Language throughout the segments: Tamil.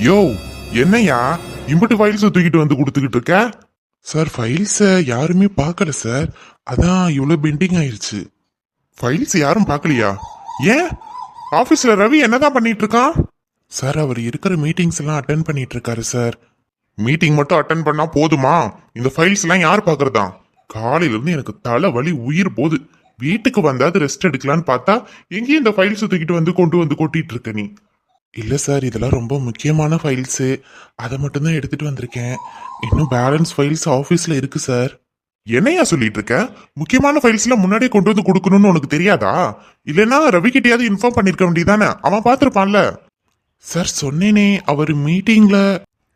யோ, என்னையா இம்புட்டு ஃபைல்ஸ் தூக்கிட்டு வந்து கொடுத்துக்கிட்டு இருக்க? சார், ஃபைல்ஸ யாருமே பார்க்கல சார், அதான் இவ்வளவு பெண்டிங் ஆயிருச்சு. ஃபைல்ஸ் யாரும் பார்க்கலையா? ஏன் ஆபீஸ்ல ரவி என்னதான் பண்ணிட்டு இருக்கான்? சார், அவர் இருக்கிற மீட்டிங்ஸ் எல்லாம் அட்டென்ட் பண்ணிட்டு இருக்காரு சார். மீட்டிங் மட்டும் அட்டென்ட் பண்ணா போதுமா? இந்த ஃபைல்ஸ் எல்லாம் யார் பாக்குறதா? காலையில இருந்து எனக்கு தலை வலி உயிர் போகுது. வீட்டுக்கு வந்தாது ரெஸ்ட் எடுக்கலான்னு பார்த்தா எங்கேயும் இந்த ஃபைல்ஸ் தூக்கிட்டு வந்து கொண்டு வந்து கொட்டிட்டு இருக்க நீ. இல்ல சார், இதெல்லாம் ரொம்ப முக்கியமான ஃபைல்ஸு, அதை மட்டும்தான் எடுத்துட்டு வந்திருக்கேன். இன்னும் பேலன்ஸ் ஃபைல்ஸ் ஆஃபீஸ்ல இருக்கு சார். என்னையா சொல்லிட்டு இருக்க? முக்கியமான ஃபைல்ஸ்ல முன்னாடியே கொண்டு வந்து கொடுக்கணும்னு உனக்கு தெரியாதா? இல்லைன்னா ரவி கிட்டயாவது இன்ஃபார்ம் பண்ணிருக்க வேண்டியதானே? அவன் பார்த்துருப்பான்ல. சார், சொன்னேனே அவர் மீட்டிங்ல.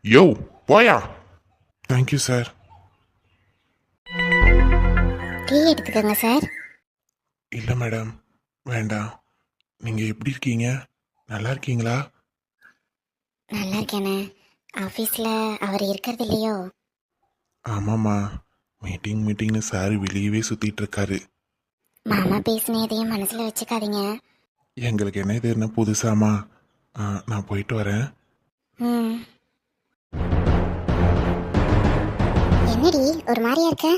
யோ, போயா. Thank you sir. டீ எடுத்துக்கோங்க சார். இல்ல மேடம், வேண்டாம். நீங்க எப்படி இருக்கீங்க? நல்லா இருக்கீங்களா? நல்லா இருக்கேனே. ஆஃபீஸில் அவர் இருக்கிறது இல்லையோ? ஆமாம்மா, மீட்டிங்னு சார் வெளியவே சுத்திட்டு இருக்காரு. மாமா பேசினதையும் மனசில் வச்சுக்காதீங்க. எங்களுக்கு என்ன இது என்ன புதுசாமா? நான் போயிட்டு வரேன். என்னடி ஒரு மாதிரியா இருக்க?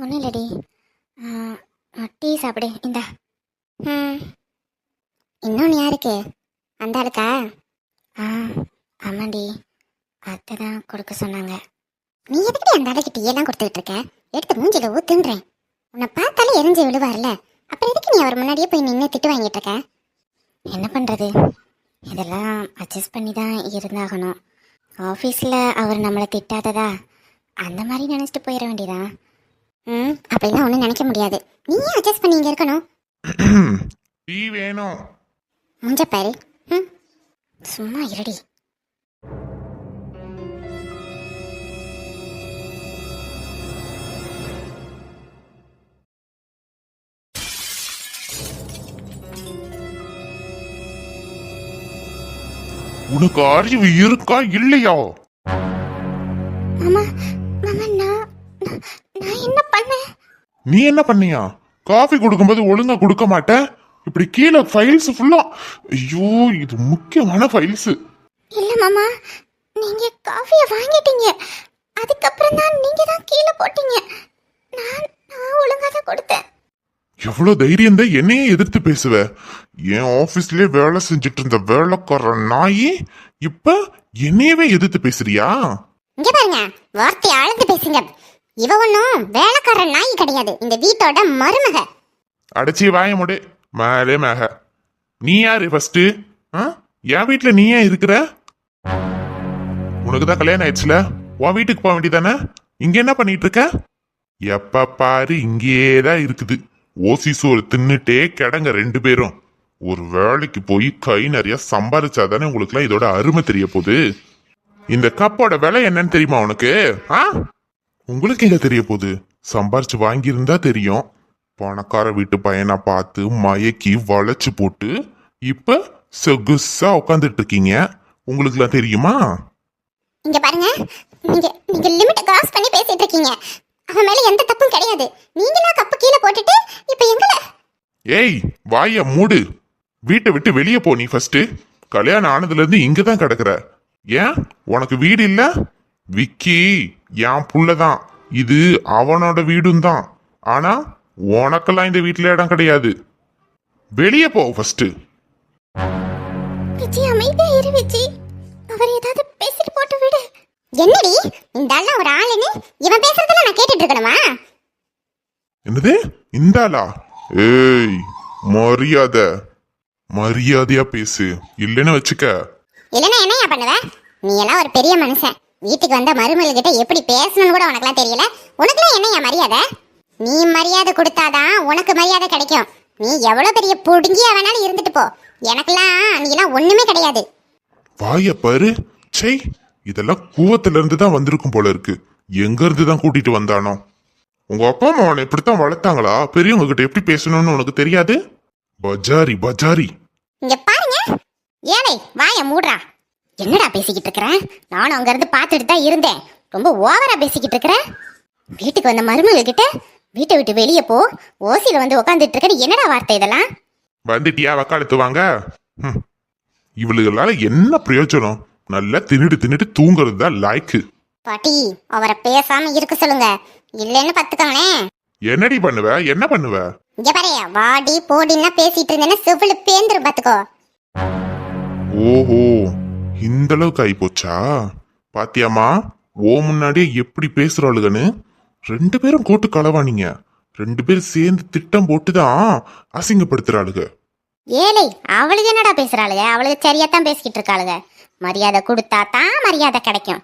ஒன்றும் இல்லடி. டீ சாப்பிடு, இந்தா. இன்னொன்று யாருக்கு? அந்த ஆளுக்கா? ஆமாண்டி, அத்தை தான் கொடுக்க சொன்னாங்க. நீ எதுக்கு அந்த ஆளுக்கு டீயெல்லாம் கொடுத்துக்கிட்டு இருக்க? எடுத்து மூஞ்சில ஊத்துன்றேன். உன்னை பார்த்தாலே எரிஞ்சு விழுவார்ல, அப்புறம் எதுக்கு நீ அவர் முன்னாடியே போய் நின்று திட்டு வாங்கிட்டு இருக்க? என்ன பண்ணுறது, இதெல்லாம் அட்ஜஸ்ட் பண்ணி தான் இருந்தாகணும். ஆஃபீஸில் அவர் நம்மளை திட்டாததா அந்த மாதிரி நினச்சிட்டு போயிட வேண்டியதான். அப்படிலாம் ஒன்றும் நினைக்க முடியாது. நீயே அட்ஜஸ்ட் பண்ணி இங்கே இருக்கணும். டீ வேணும். முஞ்சப்பாரு. சும்மா இருடி. உனக்கு அறிவு இருக்கா இல்லையா? மாமா, மாமா, நான் என்ன பண்ணேன்? நீ என்ன பண்ணியா? காஃபி கொடுக்கும்போது ஒழுங்கா கொடுக்க மாட்டேன். இப்படி கீழே ஃபைல்ஸ் ஃபுல்லா. ஐயோ, இது முக்கியமான ஃபைல்ஸ். இல்ல மாமா, நீங்க காஃபியை வாங்கிட்டீங்க, அதுக்கப்புறம் தான் நீங்க தான் கீழே போட்டீங்க. நான் ஒழுங்கா தான் கொடுத்தேன். எவ்வளவு தைரியம் தான் என்னையே எதிர்த்து பேசுவ? என் ஆபீஸ்லயே வேலை செஞ்சுட்டு இருந்த வேலைக்கார நாயி இப்ப என்னையவே எதிர்த்து பேசுறியா? இங்க பாருங்க, வார்த்தையை ஆழ்ந்து பேசுங்க. இவ ஒன்னும் வேலைக்கார நாய் கிடையாது, இந்த வீட்டோட மருமக. அடைச்சி வாய முடி. மேலே மேக. நீ யாரு ஃபர்ஸ்ட்? என் வீட்டுல நீ ஏன் இருக்கிற? உனக்குதான் கல்யாணம் ஆயிடுச்சுல, உன் வீட்டுக்கு போக வேண்டியதானே? இங்க என்ன பண்ணிட்டு இருக்க? எப்ப பாரு இங்கேதான் இருக்குது. ஓசி சோறு தின்னுட்டே கிடங்க ரெண்டு பேரும். ஒரு வேலைக்கு போய் கை நிறைய சம்பாதிச்சாதானே உங்களுக்கு எல்லாம் இதோட அருமை தெரிய போகுது. இந்த கப்போட விலை என்னன்னு தெரியுமா உனக்கு? உங்களுக்கு எங்க தெரிய போகுது? சம்பாரிச்சு வாங்கியிருந்தா தெரியும். பணக்கார வீட்டு பையனை பார்த்து மயக்கி வளைச்சு போட்டு இப்ப சொகுசா உட்காந்துட்டு இருக்கீங்க. உங்களுக்கு எல்லாம் தெரியுமா? இங்க பாருங்க, நீங்க லிமிட் கிராஸ் பண்ணி பேசிட்டு இருக்கீங்க. அவன் மேல எந்த தப்பும் கிடையாது. நீங்களா கப்பு கீழே போட்டுட்டு இப்ப எங்கள. ஏய், வாய மூடு. வீட்டை விட்டு வெளியே போ நீ ஃபர்ஸ்ட். கல்யாணம் ஆனதுல இருந்து இங்கதான் கிடக்குற. ஏன் உனக்கு வீடு இல்ல? விக்கி என் புள்ளதான், இது அவனோட வீடும் தான். ஆனா உனக்கெல்லாம் இந்த வீட்டுல இடம் கிடையாது. வெளியே போ ஃபர்ஸ்ட். விஜி, அமைதியா இரு விஜி. அவர் ஏதாவது பேசிட்டு போட்டு விடு. என்னடி இந்த ஆளா ஒரு ஆளுன்னு இவன் பேசுறதெல்லாம் நான் கேட்டுட்டு இருக்கணுமா? என்னது இந்தாளா? ஏய், மரியாதையா பேசு, இல்லைன்னு வச்சுக்க. இல்லைன்னா என்னையா பண்ணுவ? நீ எல்லாம் ஒரு பெரிய மனுஷன். வீட்டுக்கு வந்த மருமகள் கிட்ட எப்படி பேசணும்னு கூட உனக்குலாம் தெரியல. உனக்குலாம் என்னையா மரியாதை? நீ மரியாதை கொடுத்தாதான் உனக்கு மரியாதை கிடைக்கும். நீ எவ்வளவு பெரிய புடுங்கியா வேணாலும் இருந்துட்டு போ. எனக்கெல்லாம் நீ எல்லாம் ஒண்ணுமே கிடையாது. வாய பாரு. சை, இதெல்லாம் கூவத்துல இருந்து தான் வந்திருக்கும் போல இருக்கு. எங்க இருந்து தான் கூட்டிட்டு வந்தானோ? உங்க அப்பா அம்மா அவனை இப்படித்தான் வளர்த்தாங்களா? பெரியவங்க கிட்ட எப்படி பேசணும்னு உனக்கு தெரியாது? பஜாரி பஜாரி. இங்க பாருங்க. ஏலே வாய மூடுறா. என்னடா பேசிக்கிட்டு இருக்கிற? நானும் அங்க இருந்து பார்த்துட்டு தான் இருந்தேன். ரொம்ப ஓவரா பேசிக்கிட்டு இருக்கிற. வீட்டுக்கு வந்த மருமகள் கிட்ட வீட்டை விட்டு வெளியே போ, ஓசியில வந்து உட்காந்துட்டு இருக்க. என்னடா வார்த்தை இதெல்லாம்? வந்துட்டியா வக்காலத்து வாங்க. இவளுகளால என்ன பிரயோஜனம்? நல்லா தின்னுட்டு தின்னுட்டு தூங்குறது தான் லாய்க்கு. பாட்டி அவரை பேசாம இருக்க சொல்லுங்க, இல்லைன்னு பாத்துக்கோங்களேன். என்னடி பண்ணுவ? என்ன பண்ணுவ? இங்க பாரு, வாடி போடின்னா பேசிட்டு இருந்தேன்னா செவில பேந்துரும் பாத்துக்கோ. ஓஹோ, இந்த அளவுக்கு ஆயி போச்சா? பாத்தியாமா, ஓ முன்னாடியே எப்படி பேசுறாளுகன்னு. 2 பேரும் கூட்டு களவானீங்க. 2 பேரும் சேர்ந்து திட்டம் போட்டுதான் அசிங்கப்படுத்துறாளுக. ஏலே அவளுக்கு என்னடா பேசுறாளுங்க? அவளுக்கு சரியாத்தான் பேசிக்கிட்டு இருக்காளுங்க. மரியாதை கொடுத்தா தான் மரியாதை கிடைக்கும்.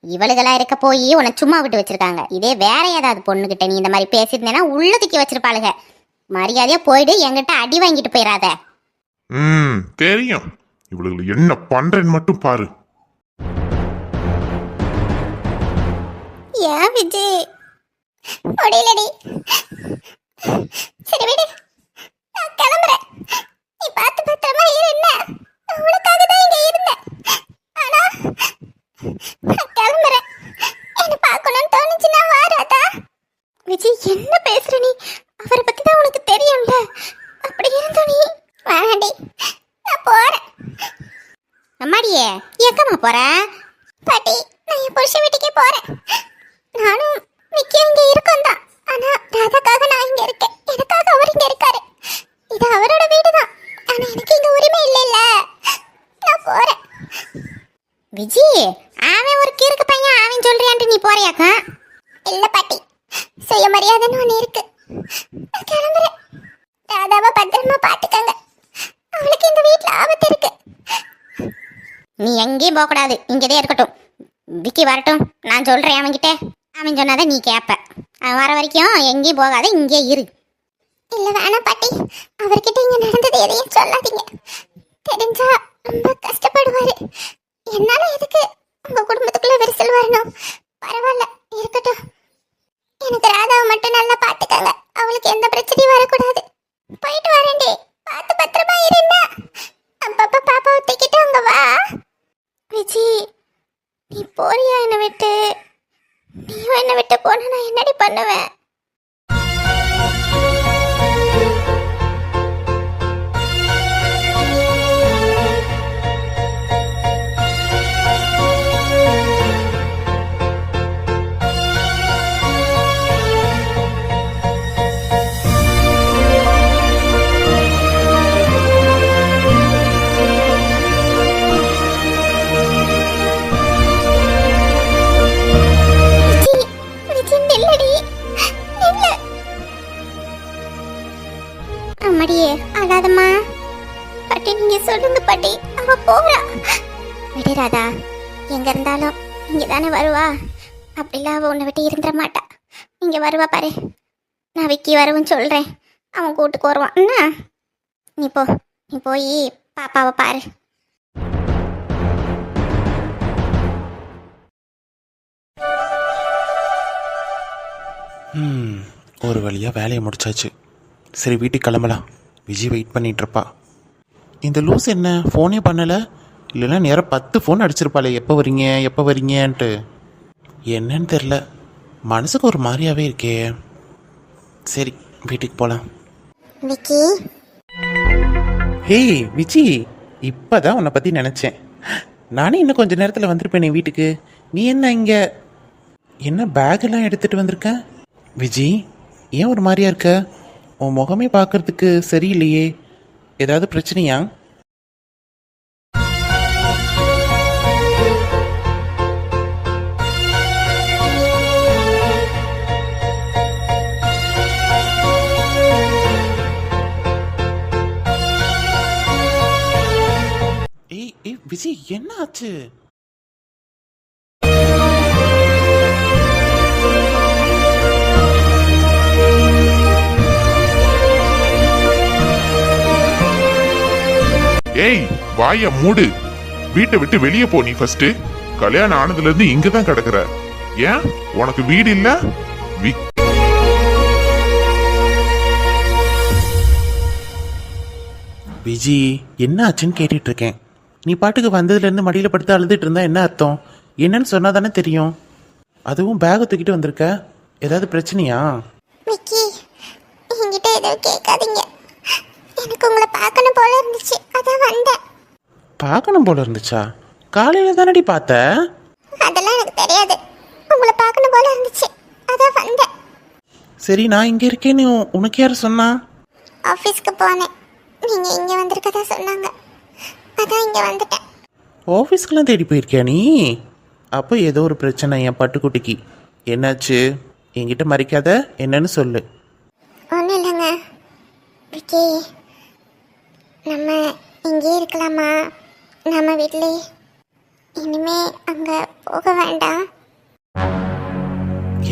இவளுகளா இருக்க போய் உன்னை சும்மா விட்டு வச்சிருக்காங்க. இதே வேற ஏதாவது பொண்ணுகிட்ட நீ இந்த மாதிரி பேசியிருந்தேன்னா உள்ள தூக்கி வச்சிருப்பாளுங்க. மரியாதையா போயிடு, என்கிட்ட அடி வாங்கிட்டு போயிடாத. தெரியும். இவளுகளை என்ன பண்றேன்னு மட்டும் பாரு. ஏன் விஜய் முடியலடி. சரி விடு, நான் கிளம்புறேன். நீ பார்த்து பத்திரமா இரு. என்ன உனக்காக தான் இங்க இருந்தேன். ஆனா நான் கிளம்புறேன். என்ன பார்க்கணும்னு தோணுச்சுன்னா வாராதா? விஜய் என்ன பேசுற நீ? அவரை பத்தி தான் உனக்கு தெரியும்ல. அப்படி இருந்தோம் நீ வேணாண்டி, நான் போறேன். அம்மாடியே எங்கம்மா போற? பாட்டி நான் என் புருஷன் வீட்டுக்கே போறேன். நானும் விக்கியும் இங்க இருக்கோம் தான். ஆனா ராதாக்காக நான் இங்க இருக்கேன், எனக்காக அவர் இங்க இருக்காரு. இது அவரோட வீடு தான். ஆனா எனக்கு இங்க உரிமை இல்ல. நான் போறேன். விஜய் அவன் ஒரு கிறுக்கு பையன், அவன் சொல்றியான்ட்டு நீ போறியாக்கா? இல்ல பாட்டி, சுயமரியாதைன்னு ஒண்ணு இருக்கு. நான் கிளம்புறேன். ராதாவை பத்திரமா பாத்துக்கங்க. அவளுக்கு இந்த வீட்டுல ஆபத்து இருக்கு. நீ எங்கேயும் போக கூடாது, இங்கதே இருக்கட்டும். விக்கி வரட்டும், நான் சொல்றேன் அவன்கிட்ட. அவன் சொன்னாதான் நீ கேப்ப. அவன் வர வரைக்கும் எங்கேயும் போகாத, இங்கே இரு. இல்ல வேணாம் பாட்டி, அவர்கிட்ட இங்க நடந்தது எதையும் சொல்லாதீங்க. தெரிஞ்சா ரொம்ப கஷ்டப்படுவாரு. என்னால எதுக்கு உங்க குடும்பத்துக்குள்ள விரிசல் வரணும்? பரவாயில்ல இருக்கட்டும். எனக்கு ராதாவை மட்டும் நல்லா பாத்துக்கங்க. அவளுக்கு எந்த பிரச்சனையும் வரக்கூடாது. போயிட்டு வரேன்டி, பார்த்து பத்திரமா இருன்னா. அப்பப்ப பாப்பாவை தூக்கிட்டு அங்க வா. விஜி நீ போறியா என்னை விட்டு? நீ என்னை விட்டு போனா நான் என்னடி பண்ணுவேன்? அம்மாடியே அழாதம்மா. பாட்டி நீங்க சொல்லுங்க பாட்டி, அவ போறா. விடு ராதா, எங்க இருந்தாலும் இங்க தானே வருவா. அப்படிலாம் அவ உன்னை விட்டு இருந்துட மாட்டா. இங்க வருவா பாரு. நான் விக்கி வரவும் சொல்றேன், அவன் கூட்டுக்கு வருவான். என்ன நீ போ, நீ போய் பாப்பாவை பாரு. ஒரு வழியாக வேலையை முடிச்சாச்சு. சரி வீட்டுக்கு கிளம்பலாம். விஜய் வெயிட் பண்ணிகிட்ருப்பா. இந்த லூஸ் என்ன ஃபோனே பண்ணலை? இல்லைன்னா நேரம் 10 ஃபோன் அடிச்சிருப்பாளே, எப்போ வரீங்க எப்போ வரீங்கன்ட்டு. என்னன்னு தெரில, மனசுக்கு ஒரு மாதிரியாகவே இருக்கே. சரி வீட்டுக்கு போகலாம். விக்கி ஹேய் விஜி, இப்போ தான் உன்னை பற்றி நினச்சேன். நானே இன்னும் கொஞ்சம் நேரத்தில் வந்திருப்பேனே வீட்டுக்கு. நீ என்ன இங்கே என்ன பேக்கெல்லாம் எடுத்துகிட்டு வந்திருக்க? விஜி ஏன் ஒரு மாதிரியா இருக்க? உன் முகமே பார்க்கறதுக்கு சரியில்லையே. ஏதாவது பிரச்சனையா? ஏய் விஜய் என்ன ஆச்சு? ஏய் வாய மூடு. வீட்டை விட்டு வெளியே போ நீ ஃபர்ஸ்ட். கல்யாணம் ஆனதுல இருந்து இங்க தான் கிடக்குற. ஏன் உனக்கு வீடு இல்ல? விஜி என்ன ஆச்சுன்னு கேட்டுட்டு இருக்கேன். நீ பாட்டுக்கு வந்ததுலேருந்து மடியில் படுத்து அழுதுட்டு இருந்தா என்ன அர்த்தம்? என்னன்னு சொன்னா தானே தெரியும். அதுவும் பேகை தூக்கிட்டு வந்திருக்க. ஏதாவது பிரச்சனையா? விக்கி, என்கிட்ட எதுவும் கேட்காதீங்க. எனக்கு உங்களை பார்க்கணும் போல இருந்துச்சு, அதான் வந்தேன். பார்க்கணும் போல இருந்துச்சா? காலையில தானடி பார்த்த. அதெல்லாம் எனக்கு தெரியாது. உங்களை பார்க்கணும் போல இருந்துச்சு, அதான் வந்தேன். சரி, நான் இங்கே இருக்கேன்னு உனக்கு யார் சொன்னா? ஆஃபீஸ்க்கு போனேன், நீங்க இங்க வந்திருக்கதா சொன்னாங்க, அதான் இங்க வந்துட்டேன். ஆஃபீஸ்க்கெலாம் தேடி போயிருக்கியா நீ? அப்போ ஏதோ ஒரு பிரச்சனை என் பட்டுக்குட்டிக்கு. என்னாச்சு? என்கிட்ட மறைக்காத, என்னன்னு சொல்லு. ஒன்றும் இல்லைங்க விக்கி, நம்ம இங்கே இருக்கலாமா? நம்ம வீட்டிலே இனிமே அங்கே போக வேண்டாம்.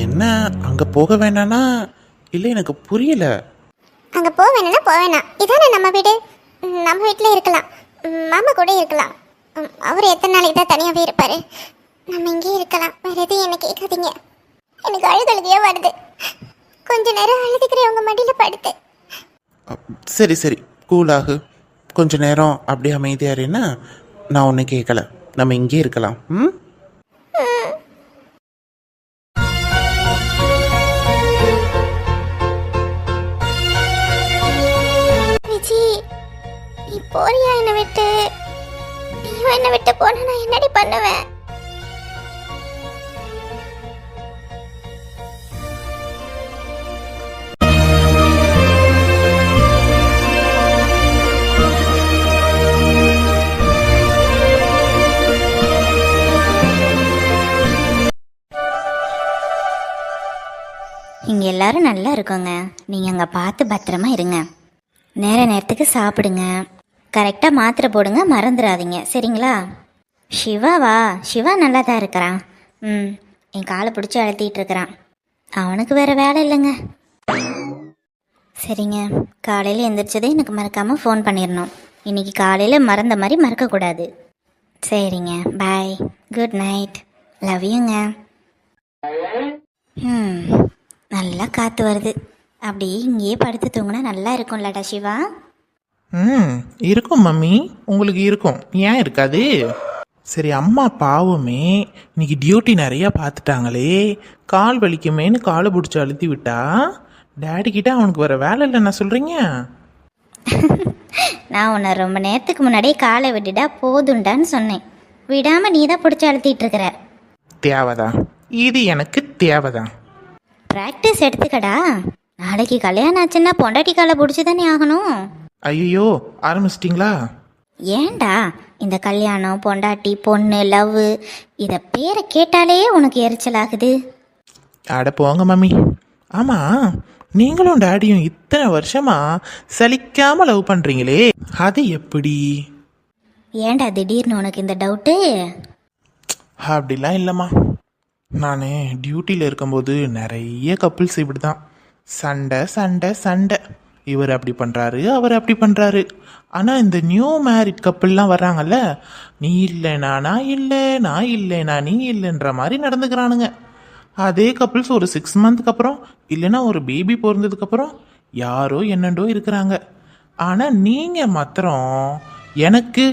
என்ன அங்கே போக வேண்டானா? இல்லை, எனக்கு புரியல. அங்கே போக வேணும்னா போக வேணாம். இதானே நம்ம வீடு, நம்ம வீட்டில் இருக்கலாம். மாமா கூட இருக்கலாம். அவர் எத்தனை நாளைக்கு தான் தனியாகவே இருப்பார். நம்ம இங்கே இருக்கலாம். வேறு எதுவும் என்ன கேட்காதீங்க. எனக்கு அழுகழுகையாக வருது. கொஞ்ச நேரம் அழுதுக்கிறேன் உங்கள் மடியில் படுத்து. சரி சரி, கூலாகு. கொஞ்ச நேரம் அப்படியே அமைதியாக இருன்னா. நான் ஒன்றும் கேட்கல. நம்ம இங்கே இருக்கலாம். ம். விஜி, நீ போறியா என்னை விட்டு? நீயும் என்னை விட்டு போனா நான் என்னடி பண்ணுவேன்? இங்கே எல்லாரும் நல்லா இருக்கோங்க. நீங்கள் அங்கே பார்த்து பத்திரமா இருங்க. நேரத்துக்கு சாப்பிடுங்க. கரெக்டாக மாத்திரை போடுங்க, மறந்துடாதீங்க. சரிங்களா? சிவாவா? சிவா நல்லா தான் இருக்கிறான். என் காலை பிடிச்சி அழுத்திட்டு இருக்கிறான். அவனுக்கு வேறு வேலை இல்லைங்க. சரிங்க, காலையில் எந்திரிச்சதே எனக்கு மறக்காமல் ஃபோன் பண்ணிடணும். இன்றைக்கி காலையில் மறந்த மாதிரி மறக்கக்கூடாது. சரிங்க, பாய், குட் நைட், லவ் யூங்க. நல்லா காற்று வருது. அப்படியே இங்கேயே படுத்து தூங்கினா நல்லா இருக்கும்லடா சிவா? இருக்கும் மம்மி, உங்களுக்கு இருக்கும், ஏன் இருக்காது? சரி, அம்மா பாவமே இன்னைக்கு டியூட்டி நிறையா பார்த்துட்டாங்களே, கால் வலிக்குமேன்னு காலை பிடிச்சி அழுத்தி விட்டா டேடி கிட்ட அவனுக்கு வர வேலை இல்லைன்னா சொல்கிறீங்க? நான் உன்னை ரொம்ப நேரத்துக்கு முன்னாடியே காலை விட்டுடா போதுண்டான்னு சொன்னேன். விடாமல் நீ தான் பிடிச்சி அழுத்திட்டு இருக்கிற. தேவைதான், இது எனக்கு தேவைதான். ப்ராக்டிஸ் எடுத்துக்கடா. நாளைக்கு கல்யாணம் ஆச்சுன்னா பொண்டாட்டி காலை பிடிச்சி தானே ஆகணும். ஐயோ, ஆரம்பிச்சிட்டிங்களா? ஏன்டா இந்த கல்யாணம், பொண்டாட்டி, பொண்ணு, லவ், இதை பேரை கேட்டாலே உனக்கு எரிச்சல் ஆகுது. அட போங்க மம்மி. ஆமாம், நீங்களும் டேடியும் இத்தனை வருஷமா சலிக்காமல் லவ் பண்ணுறீங்களே, அது எப்படி? ஏன்டா திடீர்னு உனக்கு இந்த டவுட்டு? அப்படிலாம் இல்லைம்மா. நான் டியூட்டியில் இருக்கும்போது நிறைய கப்புள்ஸ் இப்படி தான் சண்டை சண்டை சண்டை. இவர் அப்படி பண்ணுறாரு, அவர் அப்படி பண்ணுறாரு. ஆனால் இந்த நியூ மேரிட் கப்புள்லாம் வர்றாங்கல்ல, நீ இல்லைனா நான் இல்லை, நான் இல்லைனா நீ இல்லைன்ற மாதிரி நடந்துக்கிறானுங்க. அதே கப்புள்ஸ் ஒரு 6 மந்த்துக்கு அப்புறம் இல்லைன்னா ஒரு பேபி பிறந்ததுக்கப்புறம் யாரோ என்னண்டோ இருக்கிறாங்க. ஆனால் நீங்கள் மாத்திரம் எனக்கு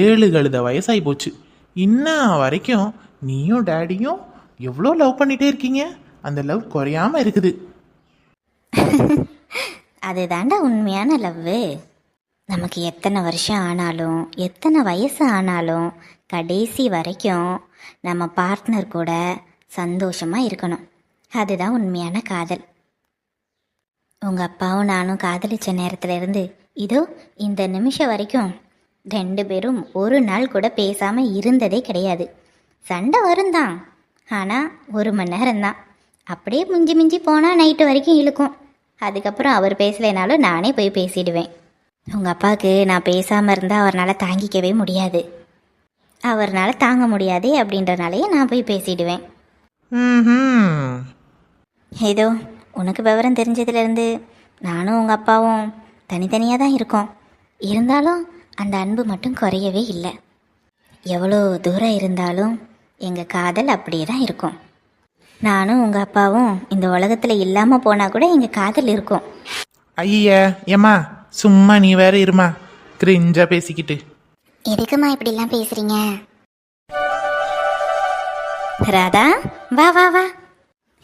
7 கழுத வயசாகி போச்சு, இன்ன வரைக்கும் நீயும் டேடியும் எவ்வளோ லவ் பண்ணிகிட்டே இருக்கீங்க. அந்த லவ் குறையாமல் இருக்குது. அதுதாண்டா உண்மையான லவ்வு. நமக்கு எத்தனை வருஷம் ஆனாலும், எத்தனை வயசு ஆனாலும், கடைசி வரைக்கும் நம்ம பார்ட்னர் கூட சந்தோஷமாக இருக்கணும். அதுதான் உண்மையான காதல். உங்கள் அப்பாவும் நானும் காதலிச்ச நேரத்துலேருந்து இதோ இந்த நிமிஷம் வரைக்கும் 2 பேரும் ஒரு நாள் கூட பேசாமல் இருந்ததே கிடையாது. சண்டை வரும் தான், ஆனால் 1 மணி நேரம்தான். அப்படியே மிஞ்சி மிஞ்சி போனால் நைட்டு வரைக்கும் இழுக்கும். அதுக்கப்புறம் அவர் பேசலைனாலும் நானே போய் பேசிடுவேன். உங்கள் அப்பாவுக்கு நான் பேசாமல் இருந்தால் அவரால் தாங்கிக்கவே முடியாது. அவரால் தாங்க முடியாதே அப்படின்றனாலேயே நான் போய் பேசிடுவேன். ஏதோ உனக்கு விவரம் தெரிஞ்சதுலேருந்து நானும் உங்கள் அப்பாவும் தனித்தனியாக தான் இருக்கோம். இருந்தாலும் அந்த அன்பு மட்டும் குறையவே இல்லை. எவ்வளோ தூரம் இருந்தாலும் எங்கள் காதல் அப்படியே தான் இருக்கும். நானும் உங்கள் அப்பாவும் இந்த உலகத்தில் இல்லாமல் போனால் கூட எங்கள் காதல் இருக்கும். ஐய ஏம்மா சும்மா நீ வேற இருமா, கிரிஞ்சா பேசிக்கிட்டு. எதுக்குமா இப்படிலாம் பேசுறீங்க? ராதா வா வா வா.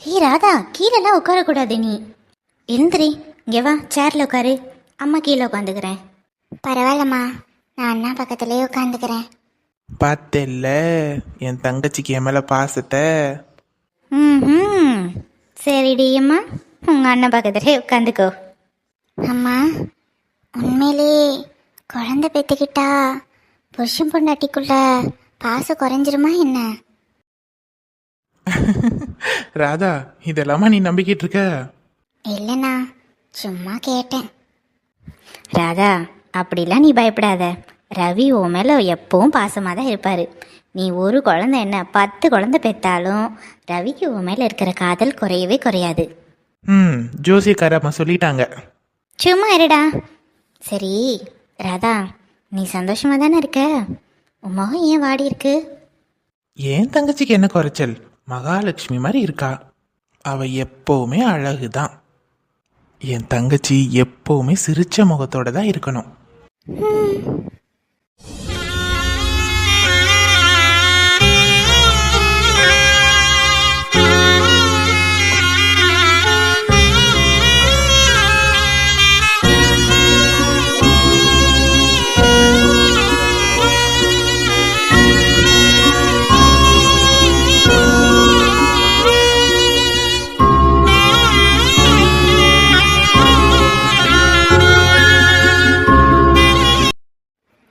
ஹே ராதா, கீழெல்லாம் உட்காரக்கூடாது, நீ எழுந்திரி. இங்கே வா, சேரில் உட்காரு. அம்மா கீழே உட்காந்துக்கிறேன். பரவாயில்லம்மா, நான் அண்ணா பக்கத்துலேயே உட்காந்துக்கிறேன். பார்த்தேல்ல என் தங்கச்சிக்கு என் மேலே பாசத்தை. ம், சரிடி அம்மா, உங்கள் அண்ணன் பக்கத்துலேயே உட்காந்துக்கோ. அம்மா, உண்மையிலே குழந்தை பெற்றுக்கிட்டா புருஷன் பொண்டாட்டிக்குள்ள பாசம் குறைஞ்சிருமா என்ன? ராதா, இதெல்லாமா நீ நம்பிக்கிட்டு இருக்க? இல்லைண்ணா, சும்மா கேட்டேன். ராதா, அப்படிலாம் நீ பயப்படாத. ரவி உன் மேலே எப்பவும் பாசமாக தான் இருப்பார். நீ ஒரு குழந்தை என்ன 10 குழந்தை பெற்றாலும் ரவிக்கு உன் மேலே இருக்கிற காதல் குறையவே குறையாது. ஜோசியக்காரம்மா சொல்லிட்டாங்க. சும்மா இருடா. சரி ராதா, நீ சந்தோஷமாக தானே இருக்க? உன் முகம் ஏன் வாடி இருக்கு? என் தங்கச்சிக்கு என்ன குறைச்சல்? மகாலட்சுமி மாதிரி இருக்கா. அவ எப்பவுமே அழகுதான். என் தங்கச்சி எப்பவுமே சிரிச்ச முகத்தோட தான் இருக்கணும்.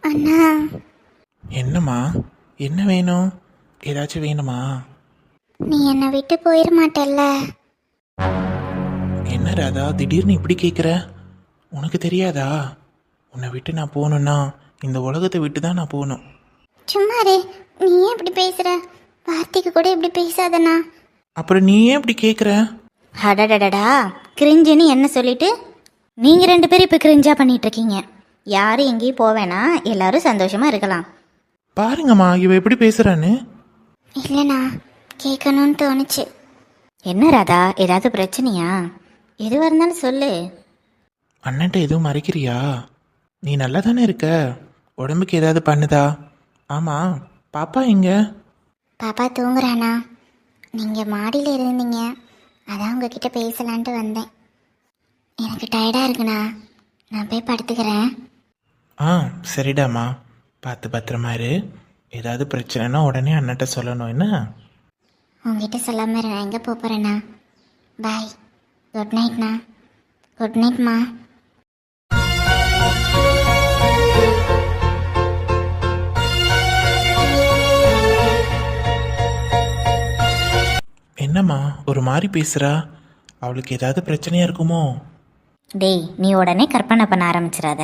அண்ணா, என்னம்மா, என்ன வேணும்? ஏதாச்சும் வேணுமா? நீ என்னை விட்டு போயிட மாட்டல்ல? என்ன ராதா, திடீர்னு இப்படி கேட்குற? உனக்கு தெரியாதா? உன்னை விட்டு நான் போகணுன்னா இந்த உலகத்தை விட்டு தான் நான் போகணும். சும்மா இரு, நீ ஏன் இப்படி பேசுற? வார்த்தைக்கு கூட இப்படி பேசாதண்ணா. அப்புறம் நீ ஏன் இப்படி கேட்குற? அடடடடா, கிரிஞ்சுன்னு என்ன சொல்லிட்டு நீங்கள் 2 பேரும் இப்போ கிரிஞ்சா பண்ணிட்டு இருக்கீங்க. யாரும் எங்கேயும் போவேனா, எல்லாரும் சந்தோஷமாக இருக்கலாம். பாருங்கம்மா இவ எப்படி பேசுறான்னு. இல்லைண்ணா, கேட்கணும்னு தோணுச்சு. என்ன ராதா, ஏதாவது பிரச்சனையா? எதுவாக இருந்தாலும் சொல்லு. அண்ணன்ட்ட எதுவும் மறைக்கிறியா? நீ நல்லா தானே இருக்க? உடம்புக்கு ஏதாவது பண்ணுதா? ஆமாம், பாப்பா எங்க? பாப்பா தூங்குறானா? நீங்கள் மாடியில் இருந்தீங்க, அதான் உங்ககிட்ட பேசலான்ட்டு வந்தேன். எனக்கு டயர்டாக இருக்குண்ணா, நான் போய் படுத்துக்கிறேன். சரிடாம்மா, பார்த்து பத்திரமா இரு. ஏதாவது பிரச்சனைனா உடனே அண்ணன்ட்ட சொல்லணும் என்ன? உங்ககிட்ட சொல்லாமல் நான் எங்கே போகிறேண்ணா? பாய், குட் நைட்ண்ணா. குட் நைட்மா. என்னம்மா ஒரு மாதிரி பேசுகிறா? அவளுக்கு ஏதாவது பிரச்சனையாக இருக்குமோ? டேய், நீ உடனே கற்பனை பண்ண ஆரம்பிச்சிடாத.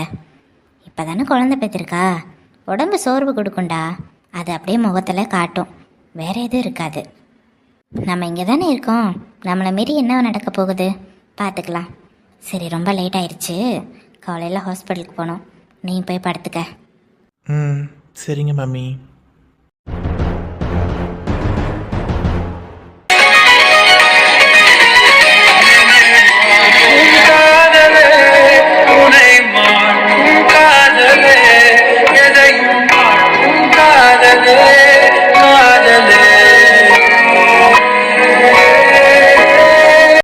இப்போ தானே குழந்தை பெற்றிருக்கா, உடம்பு சோர்வு கொடுக்கும்டா. அது அப்படியே முகத்தில் காட்டும், வேற எதுவும் இருக்காது. நம்ம இங்கே தானே இருக்கோம், நம்மளை மீறி என்ன நடக்க போகுது பார்த்துக்கலாம். சரி, ரொம்ப லேட் ஆயிடுச்சு, காலையில் ஹாஸ்பிட்டலுக்கு போகணும். நீ போய் படுத்துக்க. சரிங்க மம்மி.